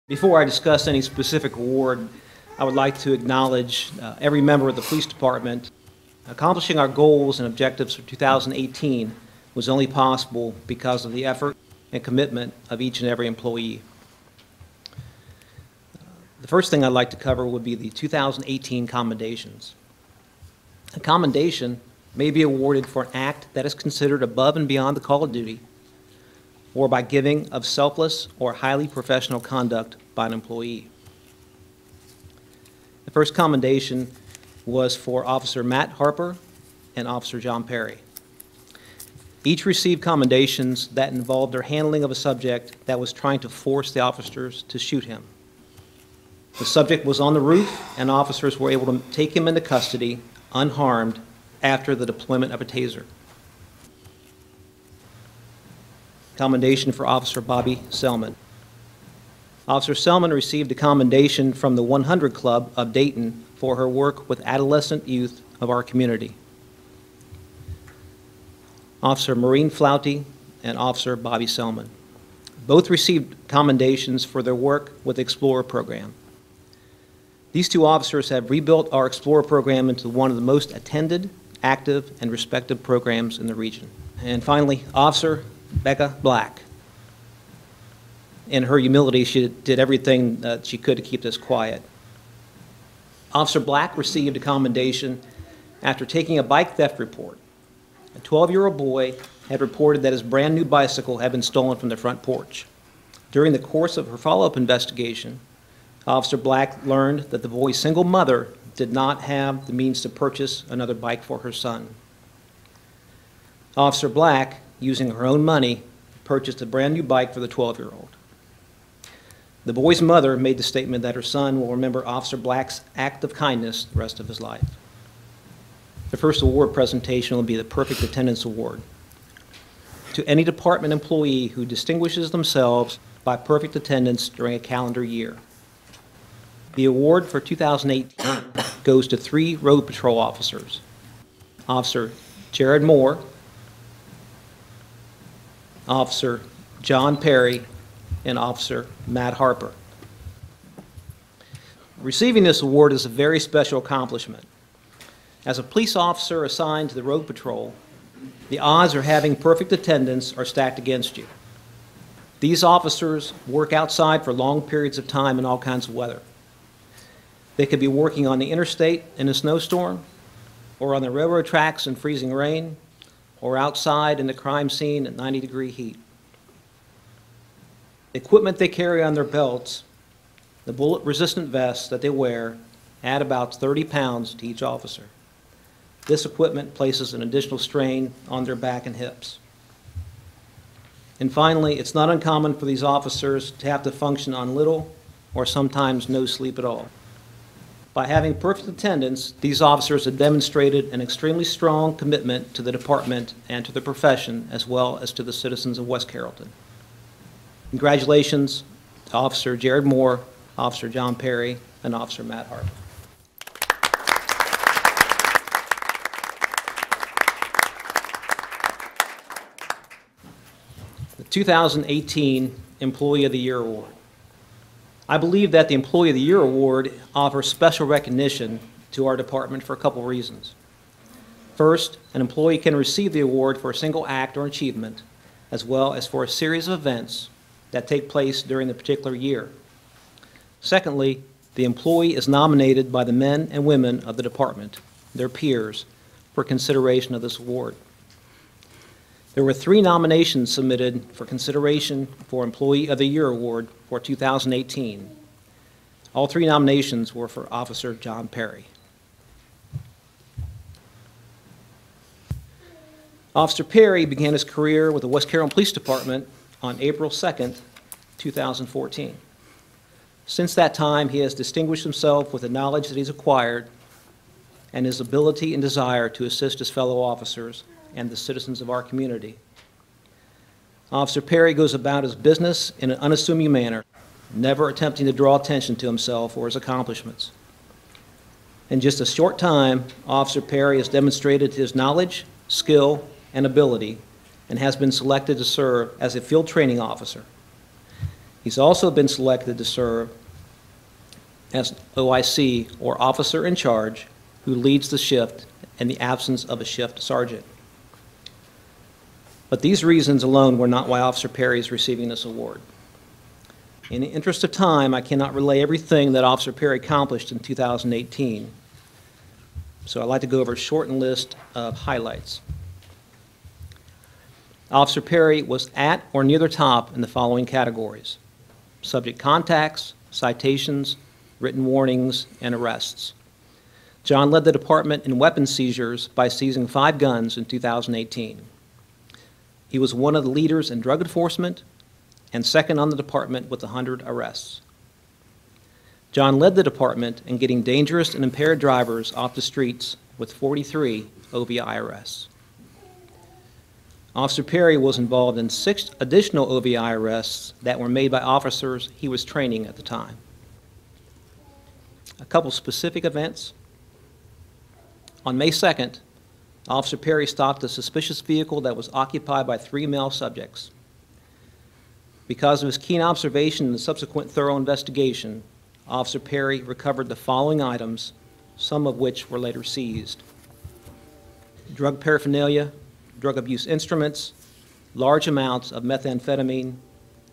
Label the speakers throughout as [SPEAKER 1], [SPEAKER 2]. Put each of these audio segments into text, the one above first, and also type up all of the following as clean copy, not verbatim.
[SPEAKER 1] Before I discuss any specific award, I would like to acknowledge every member of the police department. Accomplishing our goals and objectives for 2018 was only possible because of the effort and commitment of each and every employee. The first thing I'd like to cover would be the 2018 commendations. A commendation may be awarded for an act that is considered above and beyond the call of duty, or by giving of selfless or highly professional conduct by an employee. The first commendation was for Officer Matt Harper and Officer John Perry. Each received commendations that involved their handling of a subject that was trying to force the officers to shoot him. The subject was on the roof, and officers were able to take him into custody unharmed after the deployment of a taser. Commendation for Officer Bobby Selman. Officer Selman received a commendation from the 100 Club of Dayton for her work with adolescent youth of our community. Officer Maureen Flauty and Officer Bobby Selman both received commendations for their work with the Explorer program. These two officers have rebuilt our Explorer program into one of the most attended, active, and respected programs in the region. And finally, Officer Becca Black. In her humility, she did everything that she could to keep this quiet. Officer Black received a commendation after taking a bike theft report. A 12-year-old boy had reported that his brand new bicycle had been stolen from the front porch. During the course of her follow-up investigation, Officer Black learned that the boy's single mother did not have the means to purchase another bike for her son. Officer Black, using her own money, purchased a brand new bike for the 12-year-old. The boy's mother made the statement that her son will remember Officer Black's act of kindness the rest of his life. The first award presentation will be the Perfect Attendance Award. To any department employee who distinguishes themselves by perfect attendance during a calendar year. The award for 2018 goes to 3 road patrol officers: Officer Jared Moore, Officer John Perry, and Officer Matt Harper. Receiving this award is a very special accomplishment. As a police officer assigned to the road patrol, the odds of having perfect attendance are stacked against you. These officers work outside for long periods of time in all kinds of weather. They could be working on the interstate in a snowstorm, or on the railroad tracks in freezing rain, or outside in the crime scene at 90-degree heat. The equipment they carry on their belts, the bullet-resistant vests that they wear, add about 30 pounds to each officer. This equipment places an additional strain on their back and hips. And finally, it's not uncommon for these officers to have to function on little or sometimes no sleep at all. By having perfect attendance, these officers have demonstrated an extremely strong commitment to the department and to the profession, as well as to the citizens of West Carrollton. Congratulations to Officer Jared Moore, Officer John Perry, and Officer Matt Harper. The 2018 Employee of the Year Award. I believe that the Employee of the Year Award offers special recognition to our department for a couple reasons. First, an employee can receive the award for a single act or achievement, as well as for a series of events that take place during the particular year. Secondly, the employee is nominated by the men and women of the department, their peers, for consideration of this award. There were 3 nominations submitted for consideration for Employee of the Year Award for 2018. All 3 nominations were for Officer John Perry. Officer Perry began his career with the West Carrollton Police Department on April 2nd, 2014. Since that time, he has distinguished himself with the knowledge that he's acquired and his ability and desire to assist his fellow officers and the citizens of our community. Officer Perry goes about his business in an unassuming manner, never attempting to draw attention to himself or his accomplishments. In just a short time, Officer Perry has demonstrated his knowledge, skill, and ability, and has been selected to serve as a field training officer. He's also been selected to serve as OIC, or Officer in Charge, who leads the shift in the absence of a shift sergeant. But these reasons alone were not why Officer Perry is receiving this award. In the interest of time, I cannot relay everything that Officer Perry accomplished in 2018. So I'd like to go over a shortened list of highlights. Officer Perry was at or near the top in the following categories: subject contacts, citations, written warnings, and arrests. John led the department in weapons seizures by seizing 5 guns in 2018. He was one of the leaders in drug enforcement and second on the department with 100 arrests. John led the department in getting dangerous and impaired drivers off the streets with 43 OVI arrests. Officer Perry was involved in 6 additional OVI arrests that were made by officers he was training at the time. A couple specific events. On May 2nd, Officer Perry stopped a suspicious vehicle that was occupied by 3 male subjects. Because of his keen observation and the subsequent thorough investigation, Officer Perry recovered the following items, some of which were later seized: drug paraphernalia, drug abuse instruments, large amounts of methamphetamine,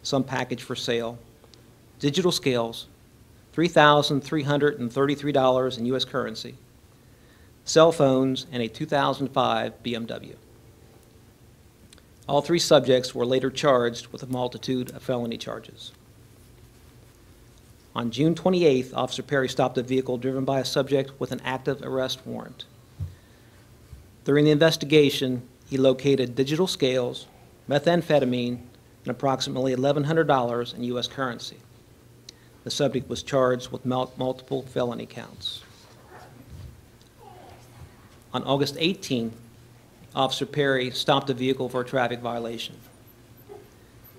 [SPEAKER 1] some packaged for sale, digital scales, $3,333 in U.S. currency, cell phones, and a 2005 BMW. All 3 subjects were later charged with a multitude of felony charges. On June 28th, Officer Perry stopped a vehicle driven by a subject with an active arrest warrant. During the investigation, he located digital scales, methamphetamine, and approximately $1,100 in U.S. currency. The subject was charged with multiple felony counts. On August 18th, Officer Perry stopped a vehicle for a traffic violation.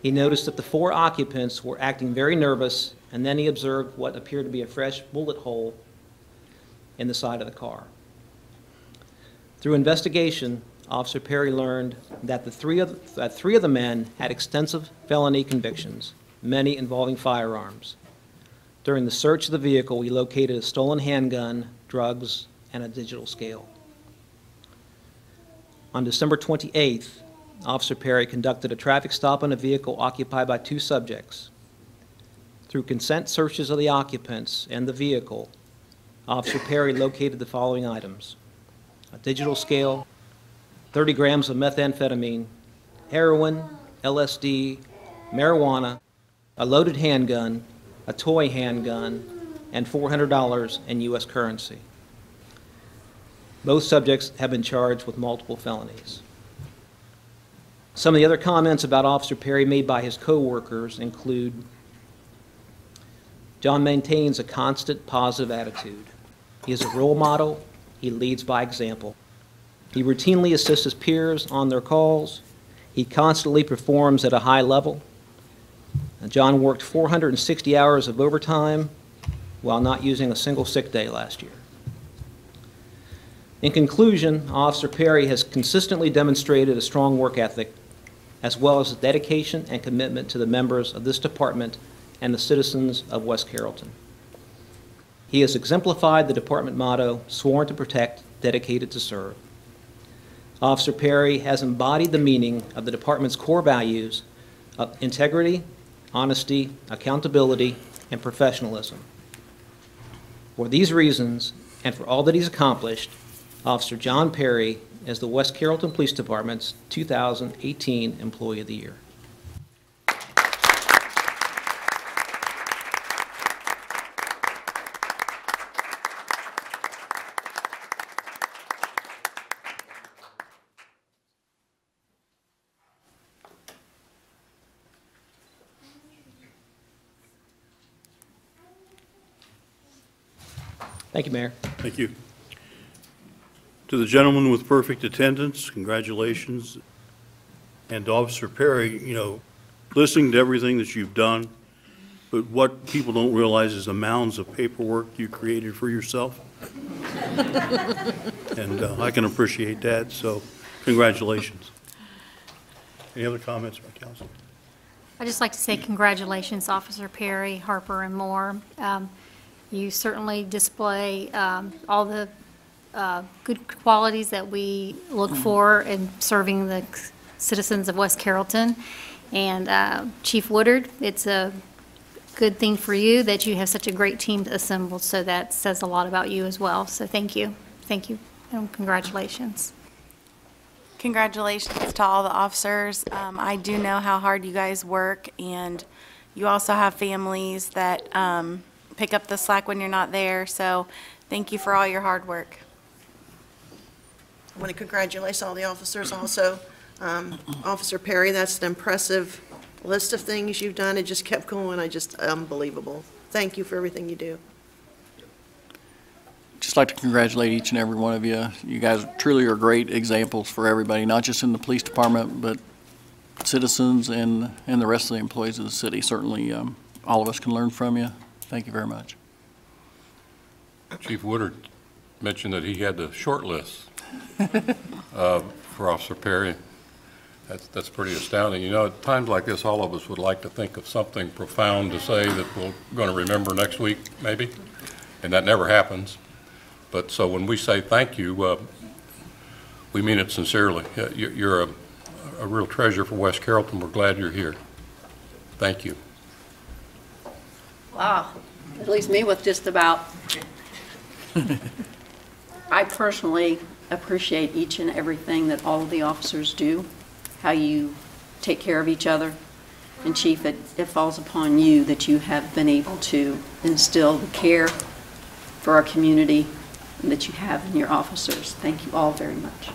[SPEAKER 1] He noticed that the 4 occupants were acting very nervous, and then he observed what appeared to be a fresh bullet hole in the side of the car. Through investigation, Officer Perry learned that three of the men had extensive felony convictions, many involving firearms. During the search of the vehicle, he located a stolen handgun, drugs, and a digital scale. On December 28th, Officer Perry conducted a traffic stop on a vehicle occupied by 2 subjects. Through consent searches of the occupants and the vehicle, Officer Perry located the following items: a digital scale, 30 grams of methamphetamine, heroin, LSD, marijuana, a loaded handgun, a toy handgun, and $400 in U.S. currency. Both subjects have been charged with multiple felonies. Some of the other comments about Officer Perry made by his co-workers include: John maintains a constant positive attitude. He is a role model. He leads by example. He routinely assists his peers on their calls. He constantly performs at a high level. John worked 460 hours of overtime while not using a single sick day last year. In conclusion, Officer Perry has consistently demonstrated a strong work ethic, as well as a dedication and commitment to the members of this department and the citizens of West Carrollton. He has exemplified the department motto, "Sworn to protect, dedicated to serve." Officer Perry has embodied the meaning of the department's core values of integrity, honesty, accountability, and professionalism. For these reasons, and for all that he's accomplished, Officer John Perry is the West Carrollton Police Department's 2018 Employee of the Year. Thank you, Mayor.
[SPEAKER 2] Thank you. To the gentleman with perfect attendance, congratulations. And to Officer Perry, listening to everything that you've done, but what people don't realize is the mounds of paperwork you created for yourself. And I can appreciate that, so congratulations. Any other comments by council?
[SPEAKER 3] I'd just like to say congratulations, Officer Perry, Harper, and Moore. You certainly display all the good qualities that we look for in serving the citizens of West Carrollton. And Chief Woodard, it's a good thing for you that you have such a great team assembled, so that says a lot about you as well. So thank you, and congratulations.
[SPEAKER 4] Congratulations to all the officers. I do know how hard you guys work, and you also have families that pick up the slack when you're not there, so thank you for all your hard work.
[SPEAKER 5] I want to congratulate all the officers also. Officer Perry, that's an impressive list of things you've done. It just kept going. Unbelievable. Thank you for everything you do.
[SPEAKER 6] Just like to congratulate each and every one of you. You guys truly are great examples for everybody, not just in the police department, but citizens and the rest of the employees of the city. Certainly, all of us can learn from you. Thank you very much.
[SPEAKER 7] Chief Woodard mentioned that he had the short list for Officer Perry. That's pretty astounding. You know, at times like this, all of us would like to think of something profound to say that we're going to remember next week, maybe, and that never happens. But so when we say thank you, we mean it sincerely. You're a real treasure for West Carrollton. We're glad you're here. Thank you.
[SPEAKER 8] Wow, that leaves me with just about. I personally appreciate each and everything that all of the officers do, how you take care of each other. And Chief, it falls upon you that you have been able to instill the care for our community that you have in your officers. Thank you all very much.